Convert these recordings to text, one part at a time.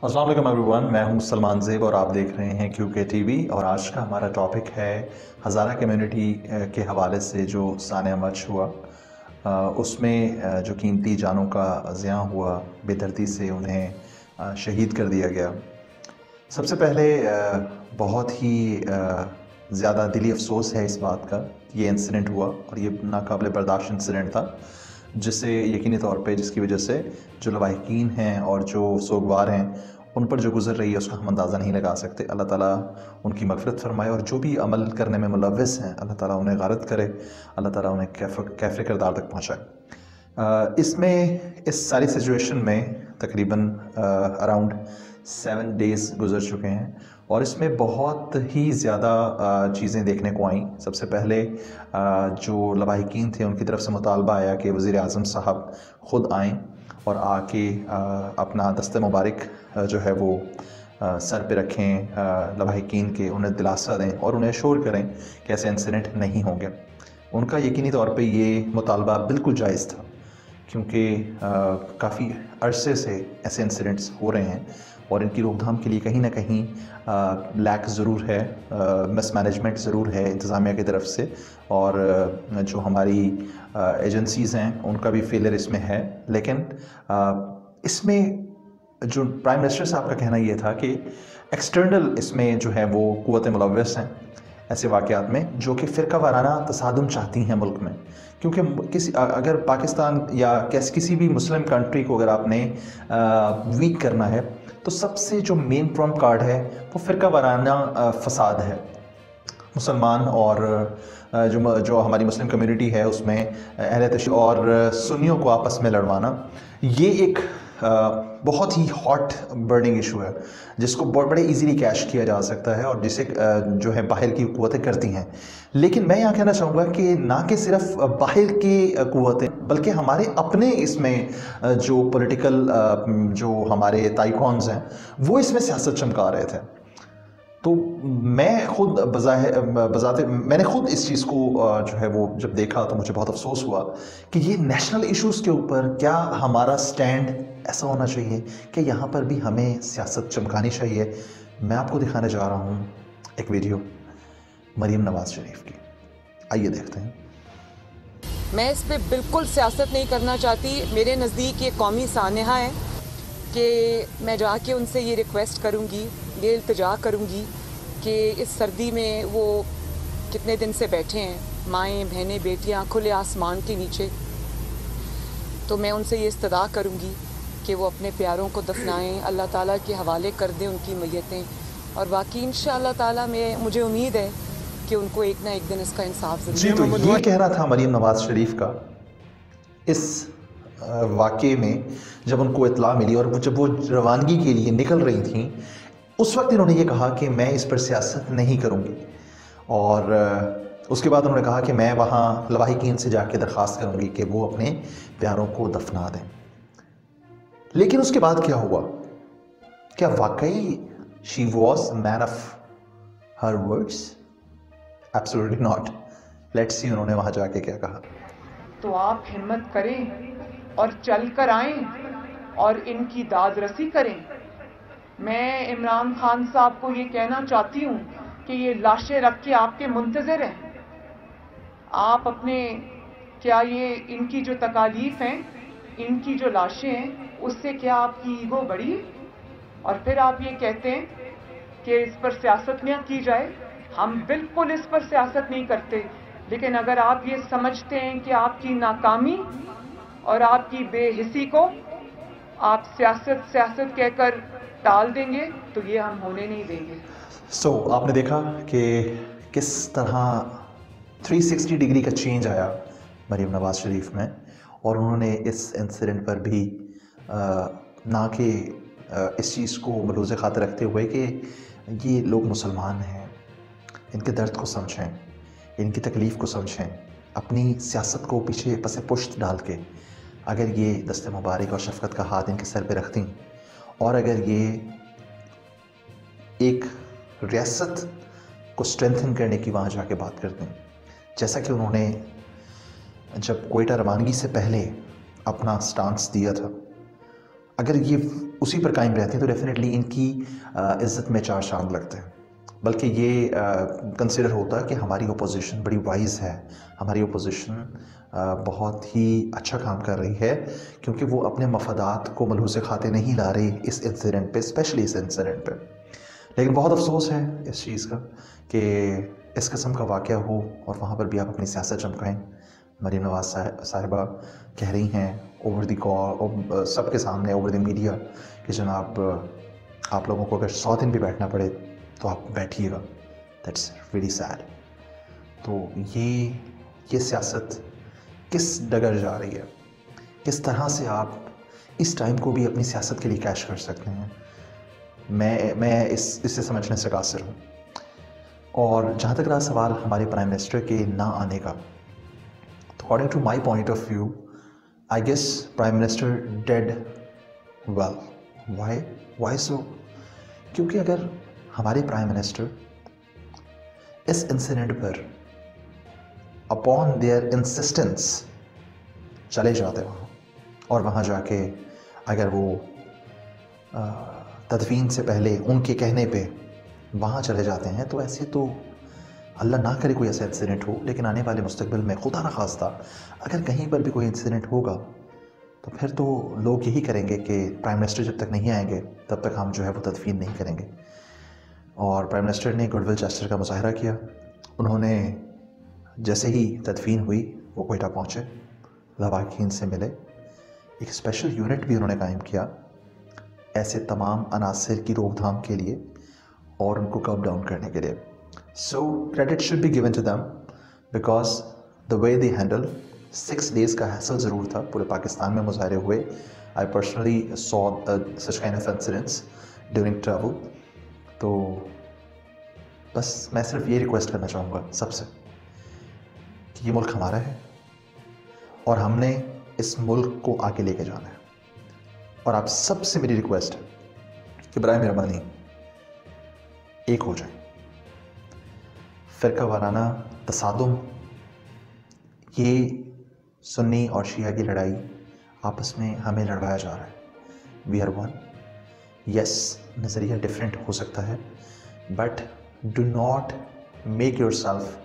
अस्सलाम वालेकुम एवरीवन, मैं हूं सलमान ज़ेब और आप देख रहे हैं QK TV। और आज का हमारा टॉपिक है हज़ारा कम्युनिटी के हवाले से जो सानिया मर्च हुआ, उसमें जो कीमती जानों का ज़िया हुआ, बेदर्दी से उन्हें शहीद कर दिया गया। सबसे पहले बहुत ही ज़्यादा दिली अफसोस है इस बात का, ये इंसिडेंट हुआ और ये नाकाबिल बर्दाश्त इंसिडेंट था, जिससे यकीनी तौर पे जिसकी वजह से जो लवाहिकीन हैं और जो सोगवार हैं उन पर जो गुज़र रही है उसका हम अंदाज़ा नहीं लगा सकते। अल्लाह ताला उनकी मग़फ़िरत फ़रमाए और जो भी अमल करने में मुलव्वस हैं अल्लाह ताला उन्हें गारत करे, अल्लाह ताला उन्हें कैफ़ किरदार तक पहुँचाए। इसमें इस सारी सिचुएशन में तकरीबन अराउंड 7 डेज़ गुज़र चुके हैं और इसमें बहुत ही ज़्यादा चीज़ें देखने को आईं। सबसे पहले जो लवाहिकीन थे उनकी तरफ से मुतालबा आया कि वज़ीर आज़म साहब ख़ुद आएँ और आके अपना दस्ते मुबारक जो है वो सर पे रखें लवाहिकीन के, उन्हें दिलासा दें और उन्हें एश्योर करें कि ऐसे इंसिडेंट नहीं होंगे। उनका यकीनी तौर पे ये मुतालबा बिल्कुल जायज़ था, क्योंकि काफ़ी अरसे से ऐसे इंसिडेंट्स हो रहे हैं और इनकी रोकथाम के लिए कहीं ना कहीं लैक ज़रूर है, मिसमैनेजमेंट ज़रूर है इंतज़ामिया की तरफ से, और जो हमारी एजेंसीज़ हैं उनका भी फेलियर इसमें है। लेकिन इसमें जो प्राइम मिनिस्टर साहब का कहना ये था कि एक्सटर्नल इसमें जो है वो क़ुव्वत मुलव्वस हैं ऐसे वाक़यात में जो कि फ़िरका वाराना तसादुम चाहती हैं मुल्क में। क्योंकि किसी अगर पाकिस्तान या किसी भी मुस्लिम कंट्री को अगर आपने वीक करना है तो सबसे जो मेन ट्रम्प कार्ड है वो फ़िरका वाराना फ़साद है। मुसलमान और जो हमारी मुस्लिम कम्युनिटी है उसमें अहले तशय्युअ और सुन्नियों को आपस में लड़वाना, ये एक बहुत ही हॉट बर्निंग इशू है जिसको बहुत बड़े इजीली कैश किया जा सकता है और जिसे जो है बाहर की क़ुव्वतें करती हैं। लेकिन मैं यहाँ कहना चाहूँगा कि ना कि सिर्फ बाहर की क़ुव्वतें बल्कि हमारे अपने इसमें जो पॉलिटिकल जो हमारे ताइकॉन्स हैं वो इसमें सियासत चमका रहे थे। तो मैं खुद बज़ाते मैंने खुद इस चीज़ को जो है वो जब देखा तो मुझे बहुत अफसोस हुआ कि ये नेशनल इश्यूज़ के ऊपर क्या हमारा स्टैंड ऐसा होना चाहिए कि यहाँ पर भी हमें सियासत चमकानी चाहिए। मैं आपको दिखाने जा रहा हूँ एक वीडियो मरीम नवाज़ शरीफ की, आइए देखते हैं। मैं इस पर बिल्कुल सियासत नहीं करना चाहती। मेरे नज़दीक ये कौमी सानहा है कि मैं जाके उनसे ये रिक्वेस्ट करूँगी, ये इल्तिजा करूँगी कि इस सर्दी में वो कितने दिन से बैठे हैं, माएँ बहनें बेटियाँ खुले आसमान के नीचे, तो मैं उनसे ये इस्तदा करूँगी कि वो अपने प्यारों को दफनाएं, अल्लाह ताला के हवाले कर दें उनकी मैयतें। और बाकी इंशाअल्लाह ताला मुझे उम्मीद है कि उनको एक ना एक दिन इसका इंसाफ ज़रूर। तो ये कहना था मरीम नवाज़ शरीफ का इस वाक़े में जब उनको इत्तला मिली और जब वो रवानगी के लिए निकल रही थी उस वक्त इन्होंने ये कहा कि मैं इस पर सियासत नहीं करूँगी। और उसके बाद उन्होंने कहा कि मैं वहाँ लवाहिकीन से जाके दरख्वास्त करूँगी कि वो अपने प्यारों को दफना दें। लेकिन उसके बाद क्या हुआ? क्या वाकई she was man of her words? Absolutely not. Let's see उन्होंने वहाँ जाके क्या कहा। तो आप हिम्मत करें और चल कर आएं और इनकी दादरसी करें। मैं इमरान खान साहब को ये कहना चाहती हूँ कि ये लाशें रख के आपके मुंतज़िर हैं। आप अपने क्या ये इनकी जो तकालीफ हैं, इनकी जो लाशें हैं, उससे क्या आपकी ईगो बढ़ी? और फिर आप ये कहते हैं कि इस पर सियासत न की जाए। हम बिल्कुल इस पर सियासत नहीं करते, लेकिन अगर आप ये समझते हैं कि आपकी नाकामी और आपकी बेहिसी को आप सियासत कहकर टाल देंगे तो ये हम होने नहीं देंगे। आपने देखा कि किस तरह 360 डिग्री का चेंज आया मरीम नवाज़ शरीफ में, और उन्होंने इस इंसिडेंट पर भी ना कि इस चीज़ को मलूज़ खातिर रखते हुए कि ये लोग मुसलमान हैं, इनके दर्द को समझें, इनकी तकलीफ़ को समझें, अपनी सियासत को पीछे पसे पुश्त डाल के अगर ये दस्ते मुबारक और शफ़क़त का हाथ इनके सर पे रखती और अगर ये एक रियासत को स्ट्रेंथन करने की वहाँ जाके बात करते हैं, जैसा कि उन्होंने जब क्वेटा रवानगी से पहले अपना स्टांस दिया था, अगर ये उसी पर कायम रहती हैं तो डेफिनेटली इनकी इज़्ज़त में चार चांद लगते हैं। बल्कि ये कंसिडर होता है कि हमारी अपोजिशन बड़ी वाइज़ है, हमारी अपोजिशन बहुत ही अच्छा काम कर रही है, क्योंकि वो अपने मफादात को मलहूज़ खाते नहीं ला रही इस इंसिडेंट पे, स्पेशली इस इंसिडेंट पे। लेकिन बहुत अफसोस है इस चीज़ का कि इस किस्म का वाक़या हो और वहाँ पर भी आप अपनी सियासत चमकाएँ। मरीम नवाज़ साहिबा कह रही हैं ओवर द कॉल, सबके सामने, ओवर द मीडिया, कि जनाब आप लोगों को अगर 100 दिन भी बैठना पड़े तो आप बैठिएगा। That's very sad. तो ये सियासत किस डगर जा रही है, किस तरह से आप इस टाइम को भी अपनी सियासत के लिए कैश कर सकते हैं, मैं इससे समझने से कासिर हूँ। और जहाँ तक रहा सवाल हमारे प्राइम मिनिस्टर के ना आने का, तो according to my point of view, I guess prime minister did well. Why so? क्योंकि अगर हमारे प्राइम मिनिस्टर इस इंसिडेंट पर अपॉन देयर इंसिस्टेंस चले जाते वहाँ, और वहाँ जाके अगर वो तदफीन से पहले उनके कहने पे वहाँ चले जाते हैं, तो ऐसे तो अल्लाह ना करे कोई ऐसा इंसिडेंट हो, लेकिन आने वाले मुस्तकबिल में खुदा न खास्ता अगर कहीं पर भी कोई इंसिडेंट होगा तो फिर तो लोग यही करेंगे कि प्राइम मिनिस्टर जब तक नहीं आएंगे तब तक हम जो है वो तदफीन नहीं करेंगे। और प्राइम मिनिस्टर ने गुडविल जेस्चर का मुजाहरा किया। उन्होंने जैसे ही तदफीन हुई वो कोयटा पहुँचे, लवाकिन से मिले, एक स्पेशल यूनिट भी उन्होंने कायम किया ऐसे तमाम अनासर की रोकथाम के लिए और उनको कर्ब डाउन करने के लिए। So credit should be given to them because the way they handle 6 days का हैसल ज़रूर था, पूरे पाकिस्तान में मुजाहरे हुए। I personally saw such kind of incidents during travel. तो बस मैं सिर्फ ये रिक्वेस्ट करना चाहूँगा सबसे कि ये मुल्क हमारा है और हमने इस मुल्क को आगे लेके जाना है। और आप सबसे मेरी रिक्वेस्ट है कि बराए मेहरबानी एक हो जाए। फ़िरका वाराना तसादुम, ये सुन्नी और शिया की लड़ाई आपस में हमें लड़वाया जा रहा है। We are one. यस, नज़रिया डिफरेंट हो सकता है, but do not make yourself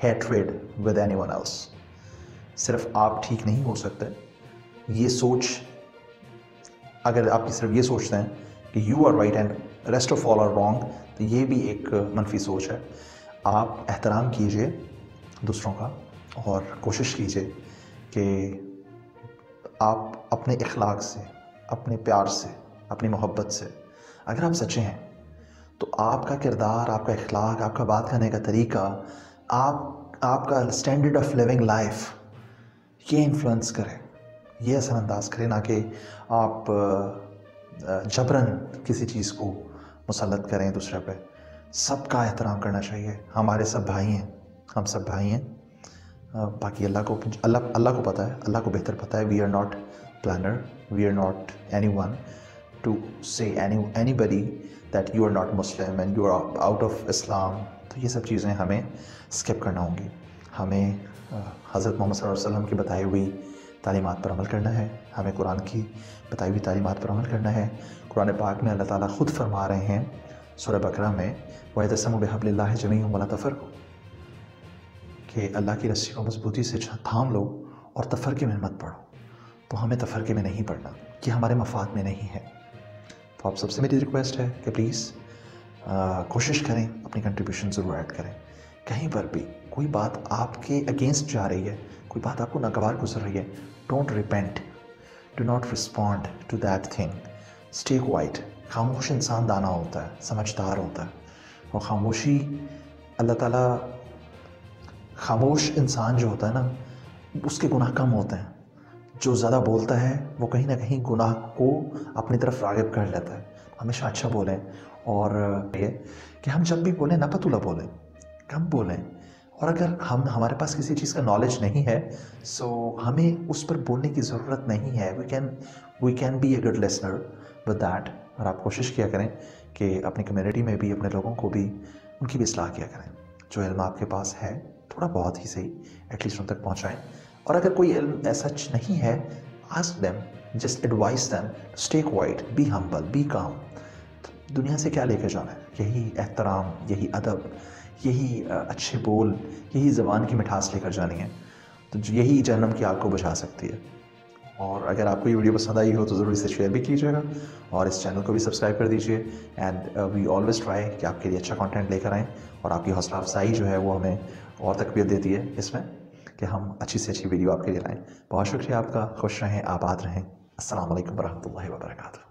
hatred with anyone else. सिर्फ आप ठीक नहीं हो सकते, ये सोच, अगर आप सिर्फ ये सोचते हैं कि you are right and rest of all are wrong, तो ये भी एक मनफी सोच है। आप एहतराम कीजिए दूसरों का और कोशिश कीजिए कि आप अपने इखलाक से, अपने प्यार से, अपनी मोहब्बत से अगर आप सच्चे हैं तो आपका किरदार, आपका इखलाक, आपका बात करने का तरीका, आपका स्टैंडर्ड ऑफ लिविंग लाइफ, ये इन्फ्लुएंस करे, ये असरअंदाज करे, ना कि आप जबरन किसी चीज़ को मुसल्लत करें दूसरे पे। सबका एहतराम करना चाहिए। हमारे सब भाई हैं, हम सब भाई हैं। बाकी अल्लाह को पता है, अल्लाह को बेहतर पता है। We are not planner, we are not anyone to say anybody that you are not Muslim and you are out of Islam. तो ये सब चीज़ें हमें स्किप करना होंगी। हमें हज़रत मोहम्मद सल्लल्लाहु अलैहि वसल्लम की बताई हुई तालीमात पर अमल करना है, हमें कुरान की बताई हुई तालीमात पर अमल करना है। कुरान पाक में अल्लाह ताला ख़ुद फरमा रहे हैं सूरह बकरा में, वयतसिमू बिहब्लिल्लाहि जमीअन वला तफ़रक़ू, कि अल्लाह की रस्सी को मजबूती से थाम लो और तफ़रक़े में मत पढ़ो। तो हमें तफ़रक़े में नहीं पढ़ना, कि हमारे मफाद में नहीं है। तो आप सबसे मेरी रिक्वेस्ट है कि प्लीज़ कोशिश करें, अपनी कंट्रीब्यूशन ज़रूर ऐड करें। कहीं पर भी कोई बात आपके अगेंस्ट जा रही है, कोई बात आपको नागवार गुजर रही है, don't repent, do not respond to that thing, stay quiet. खामोश इंसान दाना होता है, समझदार होता है, और खामोशी अल्लाह ताला, खामोश इंसान जो होता है ना, उसके गुनाह कम होते हैं। जो ज़्यादा बोलता है वो कहीं ना कहीं गुनाह को अपनी तरफ राग़िब कर लेता है। हमेशा अच्छा बोलें, और ये कि हम जब भी बोलें नपतुला बोलें, कम बोलें। और अगर हमारे पास किसी चीज़ का नॉलेज नहीं है, सो हमें उस पर बोलने की ज़रूरत नहीं है। We can be a good listener with that. और आप कोशिश किया करें कि अपनी कम्युनिटी में भी, अपने लोगों को भी, उनकी भी इस्लाह किया करें। जो इल्म आपके पास है, थोड़ा बहुत ही सही, एटलीस्ट उन तक पहुँचाएँ। और अगर कोई इल्म ऐसा नहीं है, ask them, just advise them stay quiet, be humble, be calm. दुनिया से क्या लेकर जाना है? यही एहतराम, यही अदब, यही अच्छे बोल, यही ज़बान की मिठास लेकर जानी है। तो यही जहन्नम की आग को बुझा सकती है। और अगर आपको ये वीडियो पसंद आई हो तो ज़रूर इसे शेयर भी कीजिएगा और इस चैनल को भी सब्सक्राइब कर दीजिए। एंड वी ऑलवेज़ ट्राई कि आपके लिए अच्छा कंटेंट लेकर आएँ, और आपकी हौसला अफजाई जो है वो हमें और तकवीत देती है इसमें कि हम अच्छी से अच्छी वीडियो आपके लिए लाएँ। बहुत शुक्रिया आपका। खुश रहें, आबाद रहें। अस्सलाम वालेकुम वरहमतुल्लाहि वबरकातुहू।